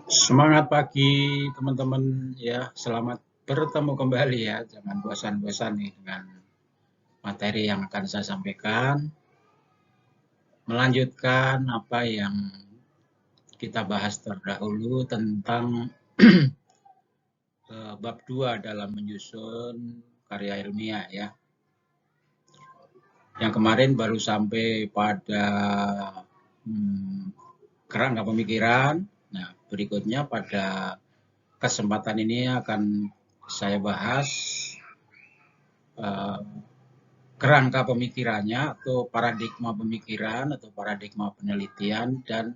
Semangat pagi teman-teman ya, selamat bertemu kembali ya. Jangan bosan-bosan nih dengan materi yang akan saya sampaikan. Melanjutkan apa yang kita bahas terdahulu tentang bab 2 dalam menyusun karya ilmiah ya. Yang kemarin baru sampai pada kerangka pemikiran. Nah, berikutnya pada kesempatan ini akan saya bahas kerangka pemikirannya atau paradigma pemikiran atau paradigma penelitian dan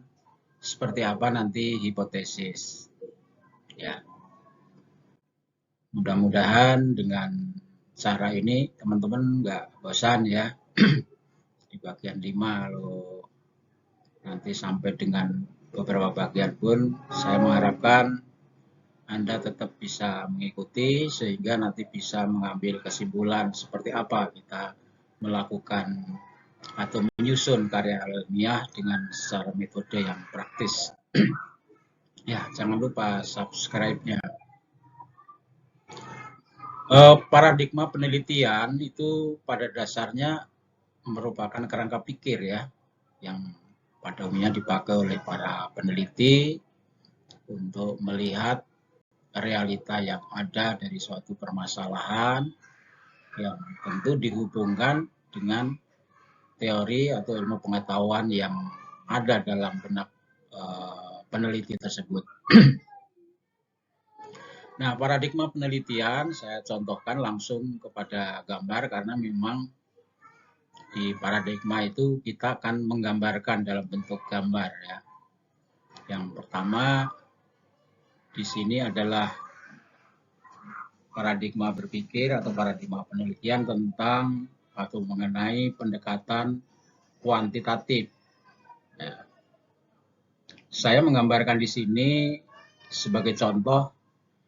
seperti apa nanti hipotesis. Ya, mudah-mudahan dengan cara ini teman-teman nggak bosan ya. Di bagian 5 loh, nanti sampai dengan beberapa bagian pun saya mengharapkan Anda tetap bisa mengikuti sehingga nanti bisa mengambil kesimpulan seperti apa kita melakukan atau menyusun karya ilmiah dengan secara metode yang praktis. Ya, jangan lupa subscribe-nya. Paradigma penelitian itu pada dasarnya merupakan kerangka pikir ya, yang pada umumnya dipakai oleh para peneliti untuk melihat realita yang ada dari suatu permasalahan yang tentu dihubungkan dengan teori atau ilmu pengetahuan yang ada dalam benak peneliti tersebut. Nah, paradigma penelitian saya contohkan langsung kepada gambar karena memang di paradigma itu kita akan menggambarkan dalam bentuk gambar ya. Yang pertama di sini adalah paradigma berpikir atau paradigma penelitian tentang atau mengenai pendekatan kuantitatif. Ya. Saya menggambarkan di sini sebagai contoh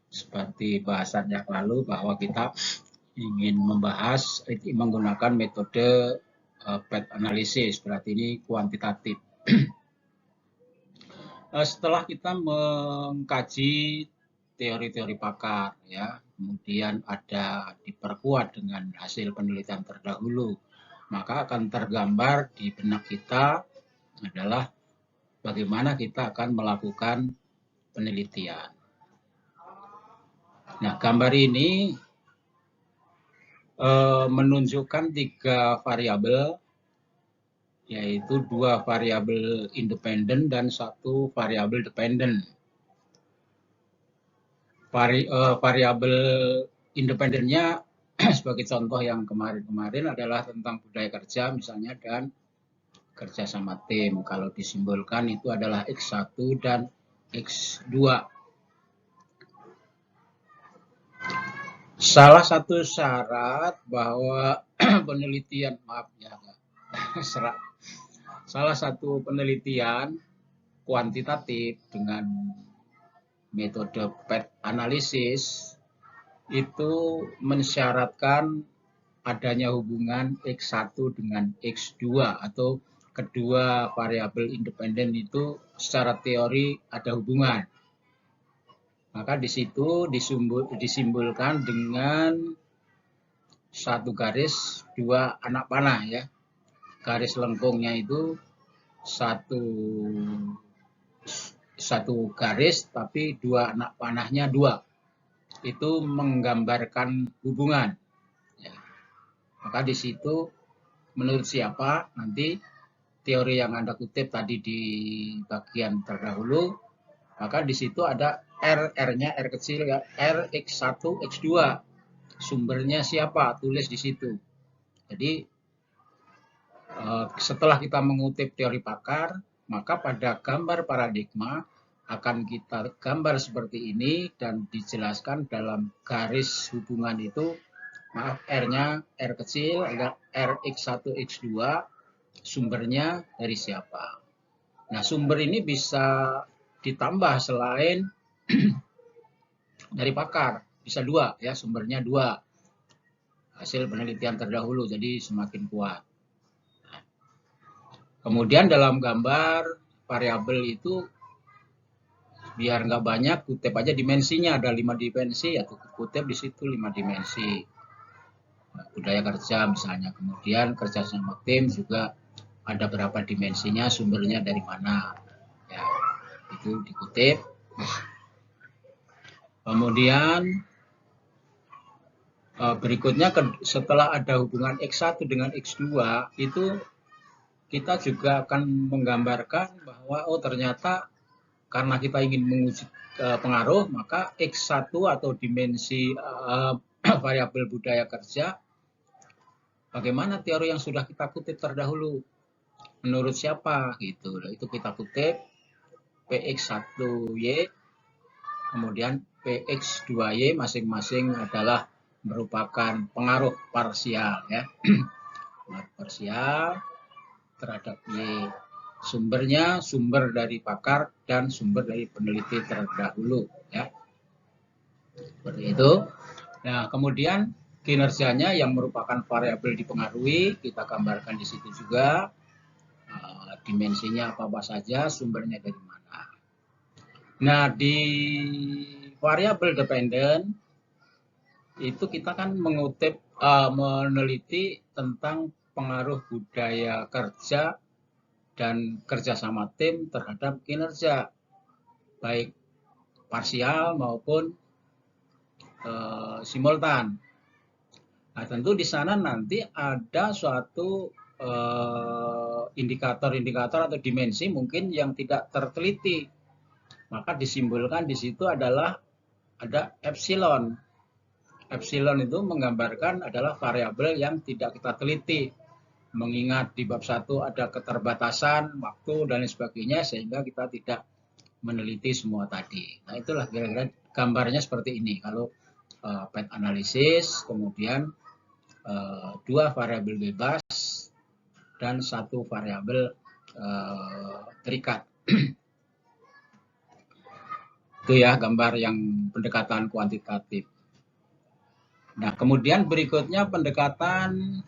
seperti bahasan yang lalu bahwa kita ingin membahas menggunakan metode PET analisis, berarti ini kuantitatif. Setelah kita mengkaji teori-teori pakar ya, kemudian ada diperkuat dengan hasil penelitian terdahulu, maka akan tergambar di benak kita adalah bagaimana kita akan melakukan penelitian. Nah, gambar ini menunjukkan 3 variabel, yaitu 2 variabel independen dan 1 variabel dependen. Variabel independennya sebagai contoh yang kemarin-kemarin adalah tentang budaya kerja misalnya dan kerja sama tim. Kalau disimbolkan itu adalah X1 dan X2. Salah satu syarat bahwa penelitian, salah satu penelitian kuantitatif dengan metode PET analisis itu mensyaratkan adanya hubungan X1 dengan X2 atau kedua variabel independen itu secara teori ada hubungan. Maka di situ disimbolkan dengan 1 garis 2 anak panah ya. Garis lengkungnya itu satu garis tapi 2 anak panahnya 2. Itu menggambarkan hubungan. Ya. Maka di situ menurut siapa nanti teori yang Anda kutip tadi di bagian terdahulu, maka di situ ada R-nya R kecil ya, R X1 X2. Sumbernya siapa? Tulis di situ. Jadi setelah kita mengutip teori pakar, maka pada gambar paradigma akan kita gambar seperti ini dan dijelaskan dalam garis hubungan itu, maaf R-nya R kecil, ada RX1 X2, sumbernya dari siapa. Nah, sumber ini bisa ditambah selain dari pakar, bisa 2 ya, sumbernya 2. Hasil penelitian terdahulu, jadi semakin kuat. Kemudian dalam gambar variabel itu biar nggak banyak, kutip aja dimensinya, ada 5 dimensi, ya kutip di situ 5 dimensi. Budaya kerja misalnya, kemudian kerja sama tim juga ada berapa dimensinya, sumbernya dari mana, ya itu dikutip. Kemudian berikutnya setelah ada hubungan X1 dengan X2 itu kita juga akan menggambarkan bahwa oh ternyata karena kita ingin menguji pengaruh, maka X1 atau dimensi variabel budaya kerja, bagaimana teori yang sudah kita kutip terdahulu, menurut siapa gitu. Itu kita kutip PX1Y, kemudian PX2Y masing-masing adalah merupakan pengaruh parsial ya. Pengaruh parsial terhadap Y. Sumbernya sumber dari pakar dan sumber dari peneliti terdahulu ya. Seperti itu. Nah, kemudian kinerjanya yang merupakan variabel dipengaruhi kita gambarkan di situ juga. Dimensinya apa saja, sumbernya dari mana. Nah, di variabel dependen itu kita kan mengutip, meneliti tentang pengaruh budaya kerja dan kerjasama tim terhadap kinerja, baik parsial maupun simultan. Nah, tentu di sana nanti ada suatu indikator-indikator atau dimensi mungkin yang tidak terteliti. Maka disimbolkan di situ adalah ada epsilon. Epsilon itu menggambarkan adalah variabel yang tidak kita teliti. Mengingat di bab 1 ada keterbatasan waktu dan lain sebagainya sehingga kita tidak meneliti semua tadi. Nah, itulah kira-kira gambarnya seperti ini. Kalau path analisis, kemudian 2 variabel bebas dan 1 variabel terikat. Itu ya gambar yang pendekatan kuantitatif. Nah, kemudian berikutnya pendekatan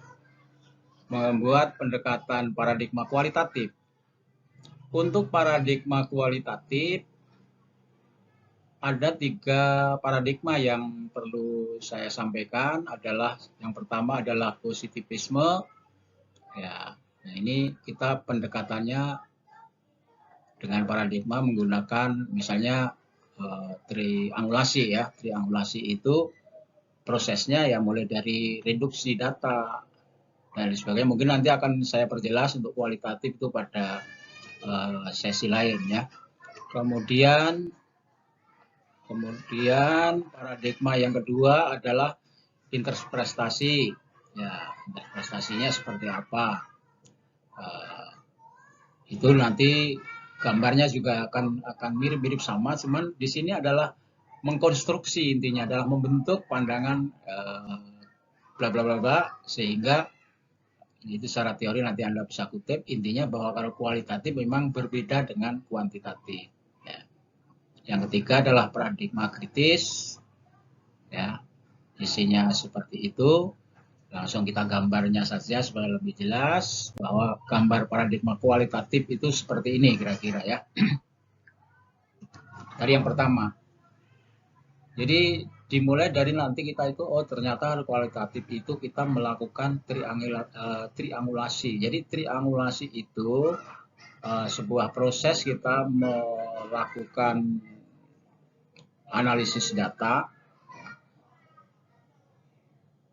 membuat pendekatan paradigma kualitatif. Untuk paradigma kualitatif ada 3 paradigma yang perlu saya sampaikan. Adalah yang pertama adalah positivisme. Ya, nah ini kita pendekatannya dengan paradigma menggunakan misalnya triangulasi ya. Triangulasi itu prosesnya ya mulai dari reduksi data dan sebagainya. Mungkin nanti akan saya perjelas untuk kualitatif itu pada sesi lain ya. Kemudian paradigma yang kedua adalah interpretasi. Ya, interpretasinya seperti apa? Itu nanti gambarnya juga akan mirip-mirip sama, cuman di sini adalah mengkonstruksi, intinya adalah membentuk pandangan bla bla bla bla, sehingga itu secara teori nanti Anda bisa kutip, intinya bahwa kalau kualitatif memang berbeda dengan kuantitatif. Ya. Yang ketiga adalah paradigma kritis, ya, isinya seperti itu. Langsung kita gambarnya saja supaya lebih jelas bahwa gambar paradigma kualitatif itu seperti ini kira-kira ya. Tadi yang pertama. Jadi dimulai dari nanti kita itu oh ternyata kualitatif itu kita melakukan triangulasi. Jadi triangulasi itu sebuah proses kita melakukan analisis data.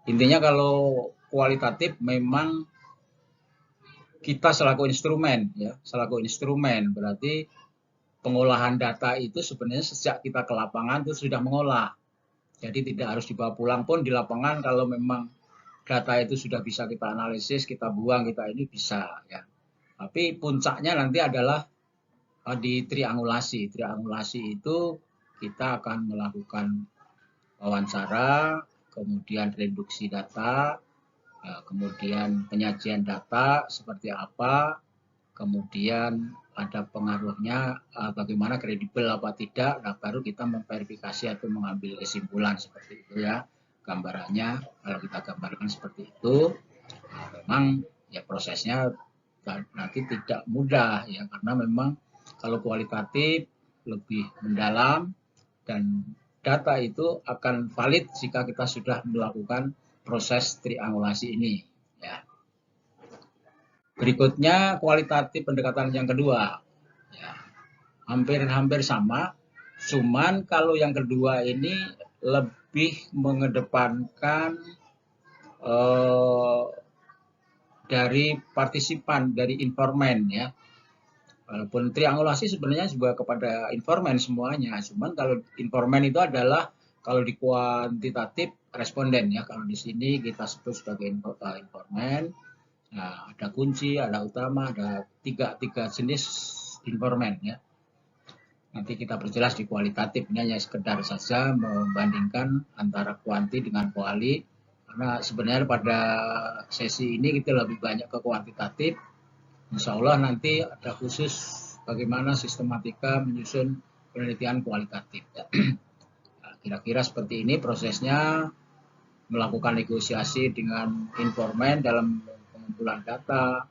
Intinya kalau kualitatif memang kita selaku instrumen ya, selaku instrumen berarti pengolahan data itu sebenarnya sejak kita ke lapangan itu sudah mengolah. Jadi tidak harus dibawa pulang pun di lapangan kalau memang data itu sudah bisa kita analisis, kita buang, kita ini bisa ya. Tapi puncaknya nanti adalah di triangulasi. Triangulasi itu kita akan melakukan wawancara, kemudian reduksi data, kemudian penyajian data seperti apa, kemudian ada pengaruhnya bagaimana kredibel apa tidak, nah baru kita memverifikasi atau mengambil kesimpulan seperti itu ya. Gambarannya kalau kita gambarkan seperti itu, memang ya prosesnya nanti tidak mudah ya, karena memang kalau kualitatif lebih mendalam, dan data itu akan valid jika kita sudah melakukan proses triangulasi ini. Ya. Berikutnya kualitatif pendekatan yang kedua. Ya. Hampir-hampir sama, cuman kalau yang kedua ini lebih mengedepankan dari partisipan, dari informan ya. Walaupun triangulasi sebenarnya juga kepada informan semuanya, cuman kalau informan itu adalah kalau di kuantitatif responden ya. Kalau di sini kita sebut sebagai informan. Nah, ada kunci, ada utama, ada tiga jenis informan ya. Nanti kita perjelas di kualitatif, ini hanya sekedar saja membandingkan antara kuanti dengan kuali. Karena sebenarnya pada sesi ini kita lebih banyak ke kuantitatif. Insya Allah nanti ada khusus bagaimana sistematika menyusun penelitian kualitatif. Kira-kira seperti ini prosesnya, melakukan negosiasi dengan informan dalam pengumpulan data,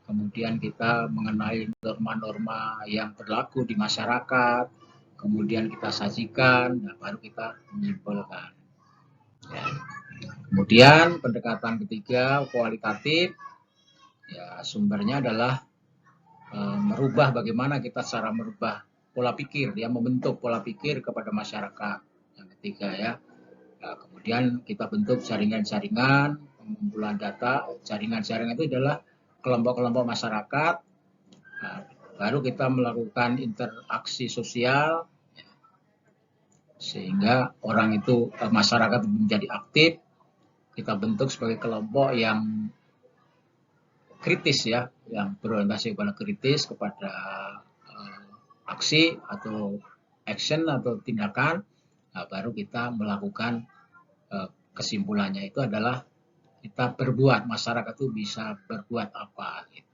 kemudian kita mengenai norma-norma yang berlaku di masyarakat, kemudian kita sajikan, nah baru kita menyimpulkan. Ya. Kemudian pendekatan ketiga kualitatif, ya sumbernya adalah merubah bagaimana kita cara merubah pola pikir, ya membentuk pola pikir kepada masyarakat. Yang ketiga ya. Nah, kemudian kita bentuk jaringan-jaringan pengumpulan data. Jaringan-jaringan itu adalah kelompok-kelompok masyarakat. Nah, baru kita melakukan interaksi sosial sehingga orang itu masyarakat menjadi aktif. Kita bentuk sebagai kelompok yang kritis ya, yang berorientasi kepada kritis, kepada aksi atau action atau tindakan. Nah, baru kita melakukan kesimpulannya itu adalah kita berbuat, masyarakat itu bisa berbuat apa, gitu.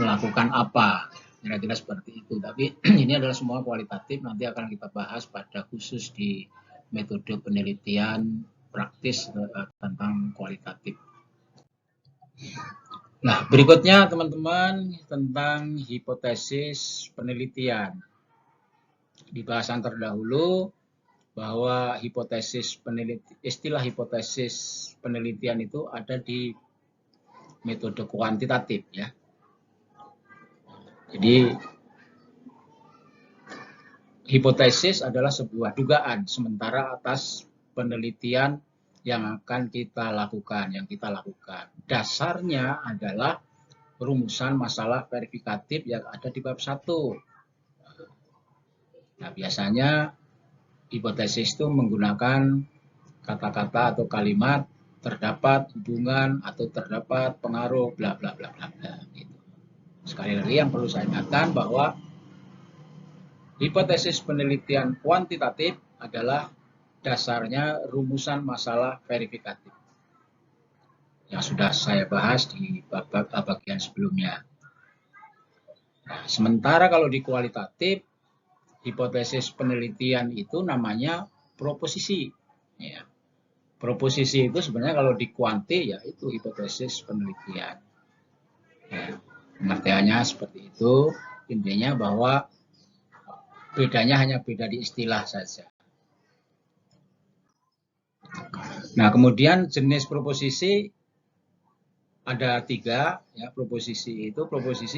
Melakukan apa, kira-kira seperti itu. Tapi ini adalah semua kualitatif, nanti akan kita bahas pada khusus di metode penelitian praktis tentang kualitatif. Nah, berikutnya teman-teman tentang hipotesis penelitian. Di bahasan terdahulu bahwa istilah hipotesis penelitian itu ada di metode kuantitatif ya. Jadi hipotesis adalah sebuah dugaan sementara atas penelitian yang akan kita lakukan, Dasarnya adalah rumusan masalah verifikatif yang ada di bab 1. Nah, biasanya hipotesis itu menggunakan kata-kata atau kalimat terdapat hubungan atau terdapat pengaruh bla bla bla bla bla gitu. Sekali lagi yang perlu saya ingatkan bahwa hipotesis penelitian kuantitatif adalah dasarnya rumusan masalah verifikatif yang sudah saya bahas di bagian sebelumnya. Nah, sementara kalau di kualitatif, hipotesis penelitian itu namanya proposisi. Ya. Proposisi itu sebenarnya kalau di kuanti ya itu hipotesis penelitian. Ya, pengertiannya seperti itu. Intinya bahwa bedanya hanya beda di istilah saja. Nah, kemudian jenis proposisi ada 3 ya. Proposisi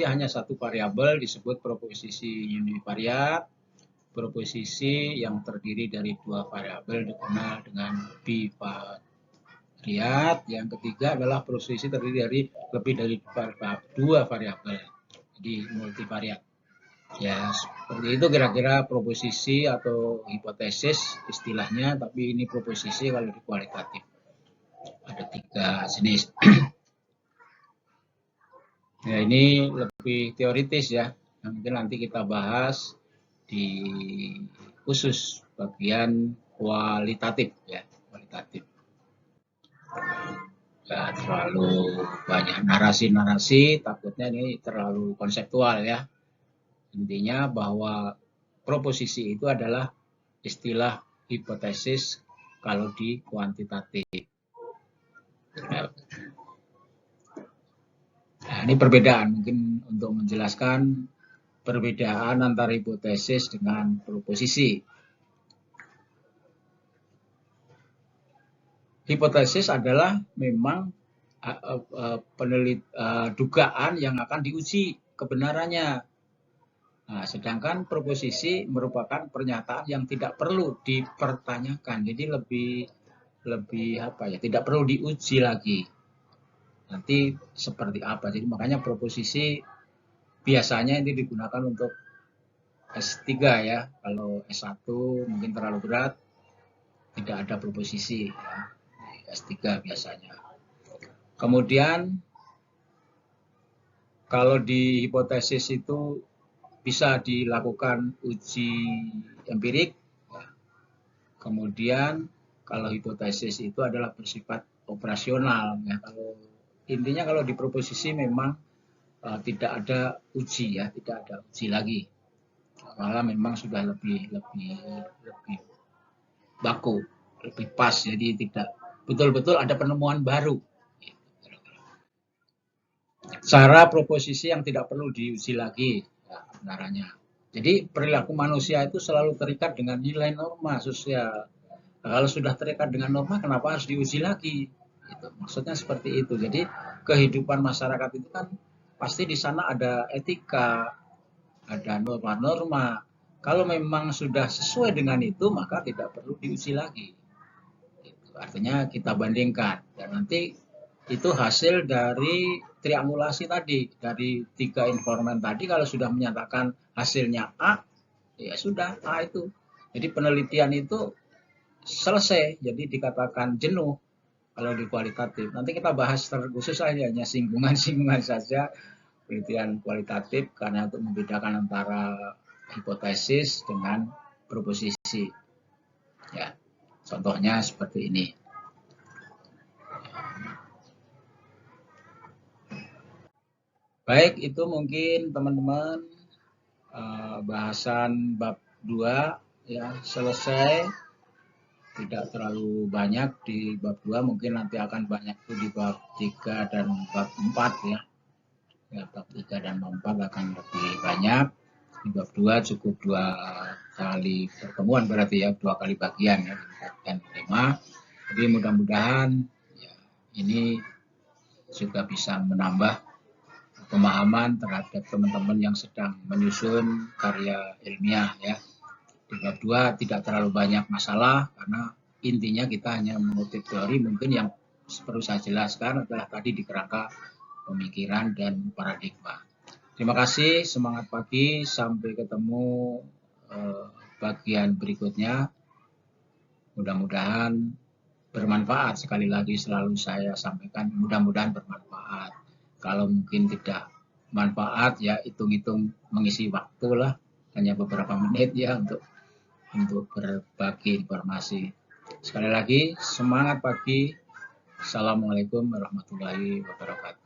hanya satu variabel disebut proposisi univariat. Proposisi yang terdiri dari 2 variabel dikenal dengan bivariat. Yang ketiga adalah proposisi terdiri dari lebih dari 2 variabel, jadi multivariat. Ya, seperti itu kira-kira proposisi atau hipotesis istilahnya, tapi ini proposisi kalau di kualitatif. Ada 3 jenis. Ya, ini lebih teoritis ya. Mungkin nanti kita bahas di khusus bagian kualitatif ya, kualitatif. Nggak terlalu banyak narasi-narasi, takutnya ini terlalu konseptual ya. Intinya bahwa proposisi itu adalah istilah hipotesis kalau di kuantitatif. Nah, ini perbedaan mungkin untuk menjelaskan perbedaan antara hipotesis dengan proposisi. Hipotesis adalah memang dugaan yang akan diuji kebenarannya. Nah, sedangkan proposisi merupakan pernyataan yang tidak perlu dipertanyakan. Jadi lebih apa ya? Tidak perlu diuji lagi. Nanti seperti apa? Jadi makanya proposisi biasanya ini digunakan untuk S3 ya. Kalau S1 mungkin terlalu berat, tidak ada proposisi ya. S3 biasanya. Kemudian kalau di hipotesis itu bisa dilakukan uji empirik. Kemudian kalau hipotesis itu adalah bersifat operasional. Ya, intinya kalau di proposisi memang tidak ada uji ya, tidak ada uji lagi. Malah memang sudah lebih baku, lebih pas. Jadi tidak betul-betul ada penemuan baru. Cara proposisi yang tidak perlu diuji lagi ya, kebenarannya. Jadi perilaku manusia itu selalu terikat dengan nilai norma sosial. Nah, kalau sudah terikat dengan norma, kenapa harus diuji lagi? Gitu. Maksudnya seperti itu. Jadi kehidupan masyarakat itu kan pasti di sana ada etika, ada norma-norma. Kalau memang sudah sesuai dengan itu, maka tidak perlu diuji lagi. Gitu. Artinya kita bandingkan dan nanti itu hasil dari triangulasi tadi, dari 3 informan tadi. Kalau sudah menyatakan hasilnya A, ya sudah A itu. Jadi penelitian itu selesai, jadi dikatakan jenuh kalau di kualitatif. Nanti kita bahas terkhusus saja, hanya singgungan-singgungan saja penelitian kualitatif karena untuk membedakan antara hipotesis dengan proposisi. Ya, contohnya seperti ini. Baik, itu mungkin teman-teman bahasan bab 2 ya selesai. Tidak terlalu banyak di bab 2, mungkin nanti akan banyak itu di bab 3 dan bab 4 ya. Ya, bab 3 dan bab 4 akan lebih banyak. Di bab 2 cukup 2 kali pertemuan berarti ya, 2 kali bagian ya, 4 dan 5. Jadi mudah-mudahan ya, ini juga bisa menambah pemahaman terhadap teman-teman yang sedang menyusun karya ilmiah ya. Di bab 2 tidak terlalu banyak masalah karena intinya kita hanya mengutip teori. Mungkin yang perlu saya jelaskan adalah tadi di kerangka pemikiran dan paradigma. Terima kasih, semangat pagi, sampai ketemu bagian berikutnya. Mudah-mudahan bermanfaat. Sekali lagi selalu saya sampaikan, mudah-mudahan bermanfaat. Kalau mungkin tidak manfaat ya hitung-hitung mengisi waktu lah, hanya beberapa menit ya untuk berbagi informasi. Sekali lagi semangat pagi. Assalamualaikum warahmatullahi wabarakatuh.